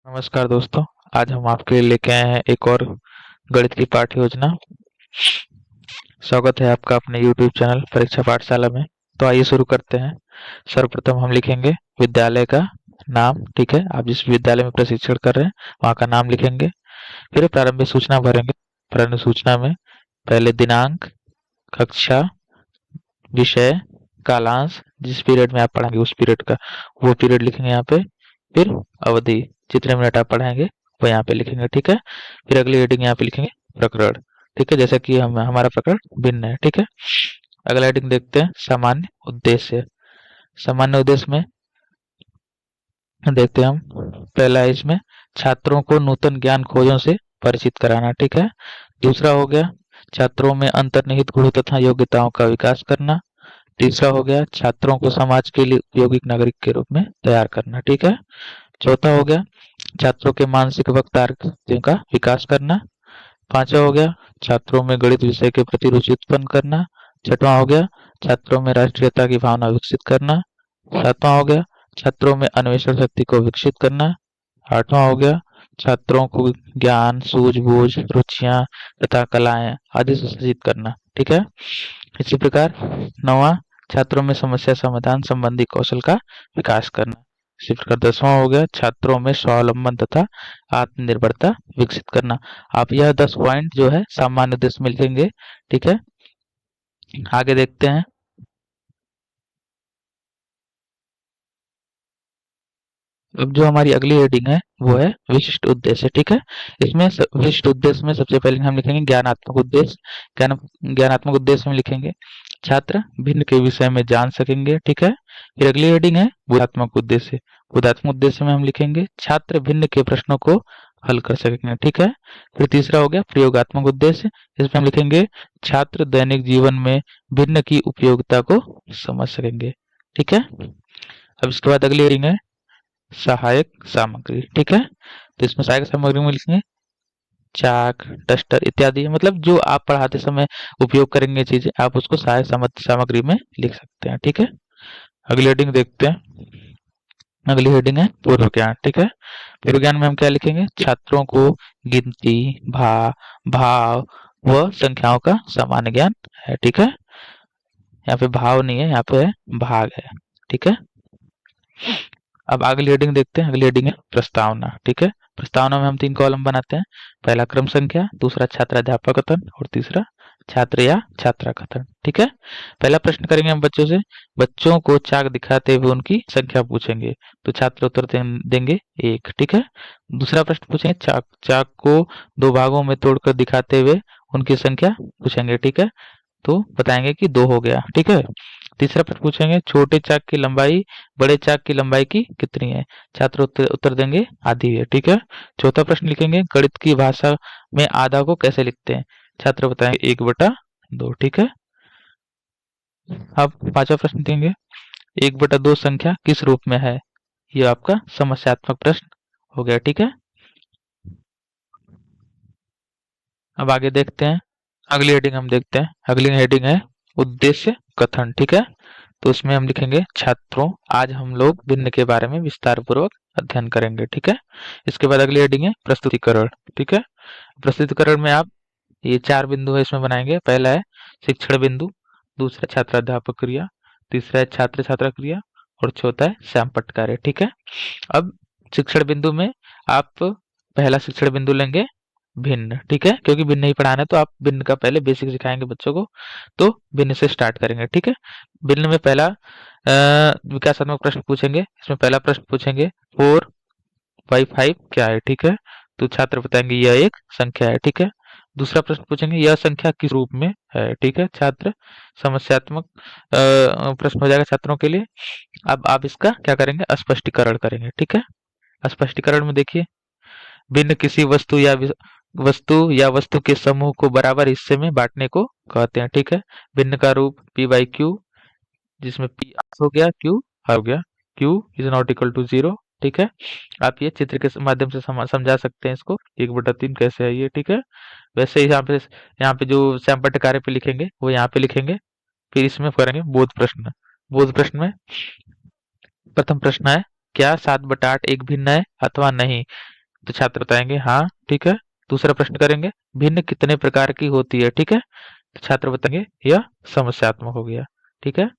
नमस्कार दोस्तों। आज हम आपके लिए लेके आए हैं एक और गणित की पाठ्य योजना। स्वागत है आपका अपने YouTube चैनल परीक्षा पाठशाला में। तो आइए शुरू करते हैं। सर्वप्रथम हम लिखेंगे विद्यालय का नाम। ठीक है, आप जिस विद्यालय में प्रशिक्षण कर रहे हैं वहाँ का नाम लिखेंगे। फिर प्रारंभिक सूचना भरेंगे। प्रारंभिक सूचना में पहले दिनांक, कक्षा, विषय, कालांश, जिस पीरियड में आप पढ़ाएंगे उस पीरियड का वो पीरियड लिखेंगे यहाँ पे। फिर अवधि, जितने मिनट आप पढ़ाएंगे वो यहाँ पे लिखेंगे। ठीक है, फिर अगली हेडिंग यहाँ पे लिखेंगे प्रकरण। ठीक है, जैसा कि हम हमारा प्रकरण भिन्न है। ठीक है, अगला हेडिंग देखते हैं सामान्य उद्देश्य। सामान्य उद्देश्य में देखते हैं हम, पहला है इसमें छात्रों को नूतन ज्ञान खोजों से परिचित कराना। ठीक है, दूसरा हो गया छात्रों में अंतर्निहित गुणों तथा योग्यताओं का विकास करना। तीसरा हो गया छात्रों को समाज के लिए उपयोगी नागरिक के रूप में तैयार करना। ठीक है, चौथा हो गया छात्रों के मानसिक वक्तार्थियों का विकास करना। पांचवा हो गया छात्रों में गणित विषय के प्रति रुचि उत्पन्न करना। छठवां हो गया छात्रों में राष्ट्रीयता की भावना विकसित करना। सातवां हो गया छात्रों में अन्वेषण शक्ति को विकसित करना। आठवां हो गया छात्रों को ज्ञान, सूझबूझ, रुचियां तथा कलाएं आदि से सज्जित करना। ठीक है, इसी प्रकार नौवां छात्रों में समस्या समाधान संबंधी कौशल का विकास करना। इसी प्रकार 10वां हो गया छात्रों में स्वावलंबन तथा आत्मनिर्भरता विकसित करना। आप यह 10 पॉइंट जो है सामान्य उद्देश्य में लिखेंगे। ठीक है, आगे देखते हैं। अब जो हमारी अगली हेडिंग है वो है विशिष्ट उद्देश्य। ठीक है, इसमें विशिष्ट उद्देश्य में सबसे पहले हम लिखेंगे ज्ञानात्मक उद्देश्य। ज्ञानात्मक उद्देश्य में लिखेंगे छात्र भिन्न के विषय में जान सकेंगे। ठीक है, फिर अगली हेडिंग है बोधात्मक उद्देश्य। बोधात्मक उद्देश्य में हम लिखेंगे छात्र भिन्न के प्रश्नों को हल कर सकेंगे। ठीक है, फिर तीसरा हो गया प्रयोगात्मक उद्देश्य। इसमें हम लिखेंगे छात्र दैनिक जीवन में भिन्न की उपयोगिता को समझ सकेंगे। ठीक है, अब इसके बाद अगली हेडिंग है सहायक सामग्री। ठीक है, तो इसमें सहायक सामग्री में लिखेंगे चाक, डस्टर इत्यादि, मतलब जो आप पढ़ाते समय उपयोग करेंगे चीजें आप उसको सहायक सामग्री में लिख सकते हैं। ठीक है, अगली हेडिंग देखते हैं। अगली हेडिंग है पूर्व ज्ञान। ठीक है, पूर्व ज्ञान में हम क्या लिखेंगे छात्रों को गिनती, भाव व संख्याओं का सामान्य ज्ञान है। ठीक है, यहाँ पे भाव नहीं है, यहाँ पे है भाग है। ठीक है, अब अगली हेडिंग देखते हैं। अगली हेडिंग है प्रस्तावना। ठीक है, प्रस्तावना में हम 3 कॉलम बनाते हैं। पहला क्रम संख्या, दूसरा छात्राध्यापक कथन और तीसरा छात्र या छात्रा कथन। ठीक है, पहला प्रश्न करेंगे हम बच्चों से। बच्चों को चाक दिखाते हुए उनकी संख्या पूछेंगे, तो छात्र उत्तर देंगे 1। ठीक है, दूसरा प्रश्न पूछेंगे चाक चाक को 2 भागों में तोड़कर दिखाते हुए उनकी संख्या पूछेंगे। ठीक है, तो बताएंगे कि 2 हो गया। ठीक है, तीसरा प्रश्न पूछेंगे छोटे चाक की लंबाई बड़े चाक की लंबाई की कितनी है। छात्र उत्तर देंगे आधी है। ठीक है, चौथा प्रश्न लिखेंगे गणित की भाषा में आधा को कैसे लिखते हैं। छात्र बताएंगे 1/2। ठीक है, अब पांचवा प्रश्न देंगे 1/2 संख्या किस रूप में है। ये आपका समस्यात्मक प्रश्न हो गया। ठीक है, अब आगे देखते हैं। अगली हेडिंग हम देखते हैं। अगली हेडिंग है उद्देश्य कथन। ठीक है, तो उसमें हम लिखेंगे छात्रों आज हम लोग भिन्न के बारे में विस्तार पूर्वक अध्ययन करेंगे। ठीक है, इसके बाद अगली हेडिंग है प्रस्तुतिकरण। ठीक है, प्रस्तुतिकरण में आप ये 4 बिंदु है इसमें बनाएंगे। पहला है शिक्षण बिंदु, दूसरा छात्राध्यापक क्रिया, तीसरा है छात्र छात्रा क्रिया और चौथा है सैमपट कार्य। ठीक है, अब शिक्षण बिंदु में आप पहला शिक्षण बिंदु लेंगे भिन्न। ठीक है, क्योंकि भिन्न ही पढ़ाना है तो आप भिन्न का पहले बेसिक सिखाएंगे बच्चों को, तो भिन्न से स्टार्ट करेंगे। ठीक है, भिन्न में पहला विकासात्मक प्रश्न पूछेंगे। इसमें पहला प्रश्न पूछेंगे 4/5 क्या है। ठीक है, तो छात्र बताएंगे यह एक संख्या है। ठीक है, दूसरा प्रश्न पूछेंगे यह संख्या किस रूप में है। ठीक है, छात्र समस्यात्मक प्रश्न हो जाएगा छात्रों के लिए। अब आप इसका क्या करेंगे स्पष्टीकरण करेंगे। ठीक है, स्पष्टीकरण में देखिए भिन्न किसी वस्तु के समूह को बराबर हिस्से में बांटने को कहते हैं। ठीक है, भिन्न का रूप p/q, जिसमें p r हो गया, q r हो गया, q is not equal to 0। ठीक है, आप ये चित्र के माध्यम से समझा सकते हैं इसको 1/3 कैसे है ये। ठीक है, वैसे ही यहाँ पे जो सैंपट कार्य पे लिखेंगे वो यहाँ पे लिखेंगे। फिर इसमें करेंगे बोध प्रश्न। बोध प्रश्न में प्रथम प्रश्न है क्या 7/8 एक भिन्न है अथवा नहीं? तो छात्र बताएंगे हाँ, ठीक है। दूसरा प्रश्न करेंगे, भिन्न कितने प्रकार की होती है, ठीक है। तो छात्र बताएंगे यह समस्यात्मक हो गया, ठीक है।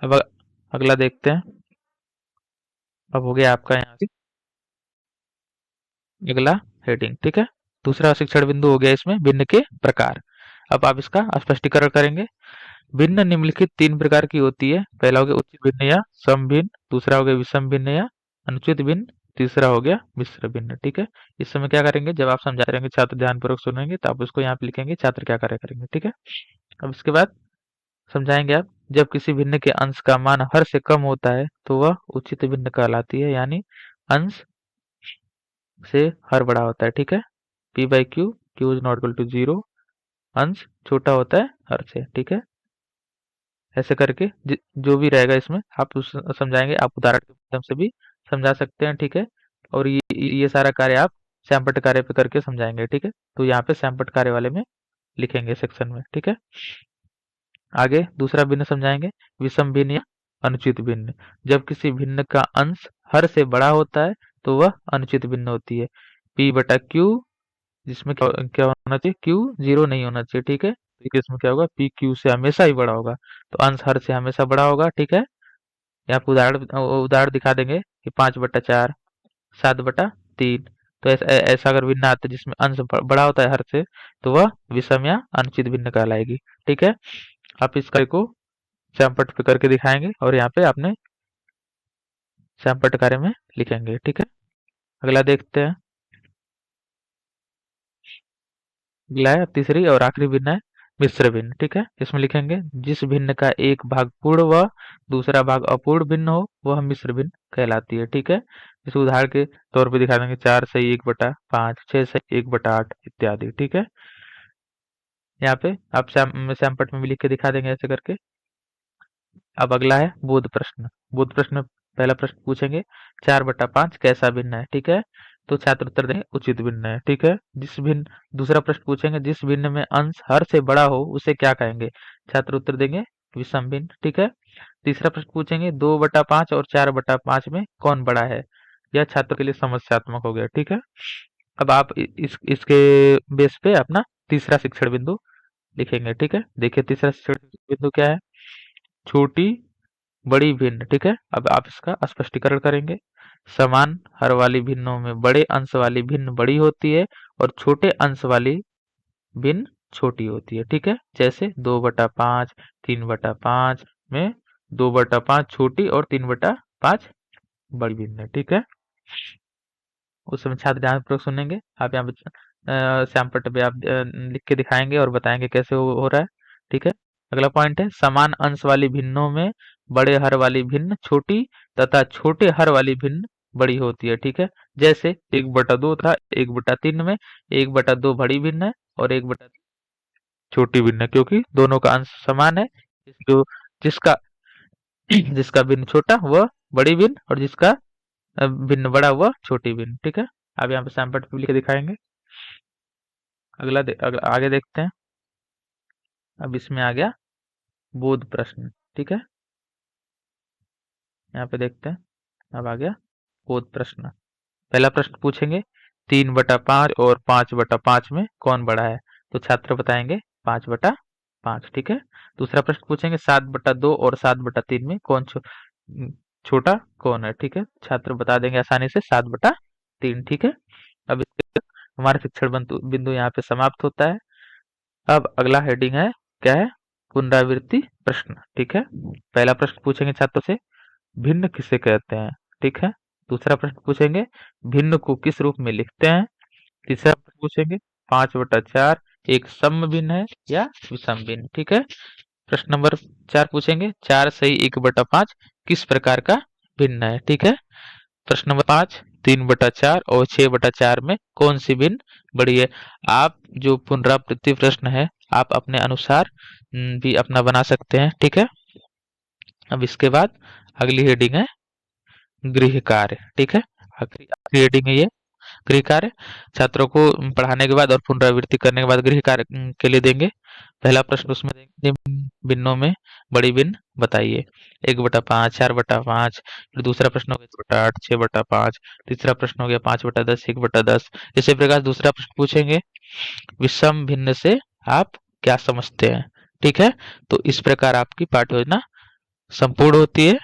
अब अगला देखते हैं। अब हो गया आपका यहाँ से अगला हेडिंग, ठीक है। दूसरा शिक्षण बिंदु हो गया इसमें भिन्न के प्रकार। अब आप इसका स्पष्टीकरण करेंगे। भिन्न निम्नलिखित 3 प्रकार की होती है। पहला हो गया उचित भिन्न या सम भिन्न, दूसरा हो गया विषम भिन्न या अनुचित भिन्न, तीसरा हो गया मिश्र भिन्न, ठीक है। इस समय क्या करेंगे, जब आप समझा रहेंगे छात्र ध्यानपूर्वक सुनेंगे तो आप उसको यहाँ पे लिखेंगे छात्र क्या कार्य करेंगे, ठीक है। अब इसके बाद समझाएंगे आप, जब किसी भिन्न के अंश का मान हर से कम होता है तो वह उचित भिन्न कहलाती है, यानी अंश से हर बड़ा होता है, ठीक है। P by Q, Q is not equal to 0, अंश छोटा होता है हर से, ठीक है। ऐसे करके जो भी रहेगा इसमें आप उस समझाएंगे, आप उदाहरण के माध्यम से भी समझा सकते हैं, ठीक है। और ये सारा कार्य आप सैमपट कार्य पे करके समझाएंगे, ठीक है। तो यहाँ पे सैमपट कार्य वाले में लिखेंगे सेक्शन में, ठीक है। आगे दूसरा भिन्न समझाएंगे, विषम भिन्न या अनुचित भिन्न। जब किसी भिन्न का अंश हर से बड़ा होता है तो वह अनुचित भिन्न होती है। पी बटा क्यू, जिसमें क्या क्या होना चाहिए, क्यू 0 नहीं होना चाहिए, ठीक है। तो इस केस में क्या होगा, पी क्यू से हमेशा ही बड़ा होगा, तो अंश हर से हमेशा बड़ा होगा, ठीक है। यहाँ पे उदाहरण दिखा देंगे कि 5/4, 7/3। तो ऐसा अगर भिन्न आता है जिसमें अंश बड़ा होता है हर से, तो वह विषम या अनुचित भिन्न कहलाएगी, ठीक है। आप इस कार्य को सैमपट पे करके दिखाएंगे और यहाँ पे आपने सैमपट कार्य में लिखेंगे, ठीक है। अगला देखते हैं। अगला है तीसरी और आखिरी भिन्न है मिश्र भिन्न, ठीक है। इसमें लिखेंगे, जिस भिन्न का एक भाग पूर्ण व दूसरा भाग अपूर्ण भिन्न हो वह मिश्र भिन्न कहलाती है, ठीक है। इस उदाहरण के तौर पे दिखा देंगे 4 सही 1/5, 6 सही 1/8 इत्यादि, ठीक है। यहाँ पे आप सैमपट में भी लिख के दिखा देंगे ऐसे करके। अब अगला है बोध प्रश्न। बोध प्रश्न में पहला प्रश्न पूछेंगे, 4/5 कैसा भिन्न है, ठीक है। तो छात्र उत्तर देंगे उचित भिन्न है, ठीक है। जिस भिन्न दूसरा प्रश्न पूछेंगे, जिस भिन्न में अंश हर से बड़ा हो उसे क्या कहेंगे, छात्र उत्तर देंगे विषम भिन्न, ठीक है। तीसरा प्रश्न पूछेंगे, 2/5 और 4/5 में कौन बड़ा है, यह छात्र के लिए समस्यात्मक हो गया, ठीक है। अब आप इसके बेस पे अपना तीसरा शिक्षण बिंदु लिखेंगे, ठीक है। देखिए तीसरा शिक्षण बिंदु क्या है, छोटी बड़ी भिन्न, ठीक है। अब आप इसका स्पष्टीकरण करेंगे। समान हर वाली भिन्नों में बड़े अंश वाली भिन्न बड़ी होती है और छोटे अंश वाली भिन्न छोटी होती है, ठीक है। जैसे 2/5, 3/5 में 2/5 छोटी और 3/5 बड़ी भिन्न है, ठीक है। उस समय छात्र ध्यानपूर्वक सुनेंगे। आप यहाँ पे सैमपट पे आप लिख के दिखाएंगे और बताएंगे कैसे हो रहा है, ठीक है। अगला पॉइंट है, समान अंश वाली भिन्नों में बड़े हर वाली भिन्न छोटी तथा छोटे हर वाली भिन्न बड़ी होती है, ठीक है। जैसे 1/2 था 1/3 में 1/2 बड़ी भिन्न है और 1/3 छोटी भिन्न है, क्योंकि दोनों का अंश समान है। जो जिसका जिसका भिन्न छोटा वह बड़ी भिन्न और जिसका भिन्न बड़ा हुआ छोटी भिन्न, ठीक है। अब यहाँ पे सैमपट पे लिख के दिखाएंगे। आगे देखते हैं। अब इसमें आ गया बोध प्रश्न, ठीक है। यहाँ पे देखते हैं। अब आ गया बोध प्रश्न। पहला प्रश्न पूछेंगे, 3/5 और 5/5 में कौन बड़ा है, तो छात्र बताएंगे 5/5, ठीक है। दूसरा प्रश्न पूछेंगे, 7/2 और 7/3 में छोटा कौन है, ठीक है। छात्र बता देंगे आसानी से 7/3, ठीक है। अब इसके हमारा शिक्षण बिंदु बिंदु यहाँ पे समाप्त होता है। अब अगला हेडिंग है, क्या है, पुनरावृत्ति प्रश्न, ठीक है। पहला प्रश्न पूछेंगे छात्रों से, भिन्न किसे कहते हैं, ठीक है। दूसरा प्रश्न पूछेंगे, भिन्न को किस रूप में लिखते हैं। तीसरा प्रश्न पूछेंगे, 5/4 एक सम भिन्न है या विषम भिन्न, ठीक है। प्रश्न नंबर 4 पूछेंगे, 4 सही 1/5 किस प्रकार का भिन्न है, ठीक है। प्रश्न नंबर 5, 3/4 और 6/4 में कौन सी भिन्न बड़ी है। आप जो पुनरावृत्ति प्रश्न है आप अपने अनुसार भी अपना बना सकते हैं, ठीक है। अब इसके बाद अगली हेडिंग है गृह कार्य, ठीक है। आखिरी हेडिंग है ये गृह कार्य। छात्रों को पढ़ाने के बाद और पुनरावृत्ति करने के बाद गृह कार्य के लिए देंगे। पहला प्रश्न उसमें देंगे, भिन्नों में बड़ी भिन्न बताइए। 1/5, 4/5, फिर दूसरा प्रश्न हो गया 2/8, 6/5, तीसरा प्रश्न हो गया 5/10, 1/10। इसी प्रकार दूसरा प्रश्न पूछेंगे, विषम भिन्न से आप क्या समझते हैं? ठीक है, तो इस प्रकार आपकी पाठ योजना संपूर्ण होती है।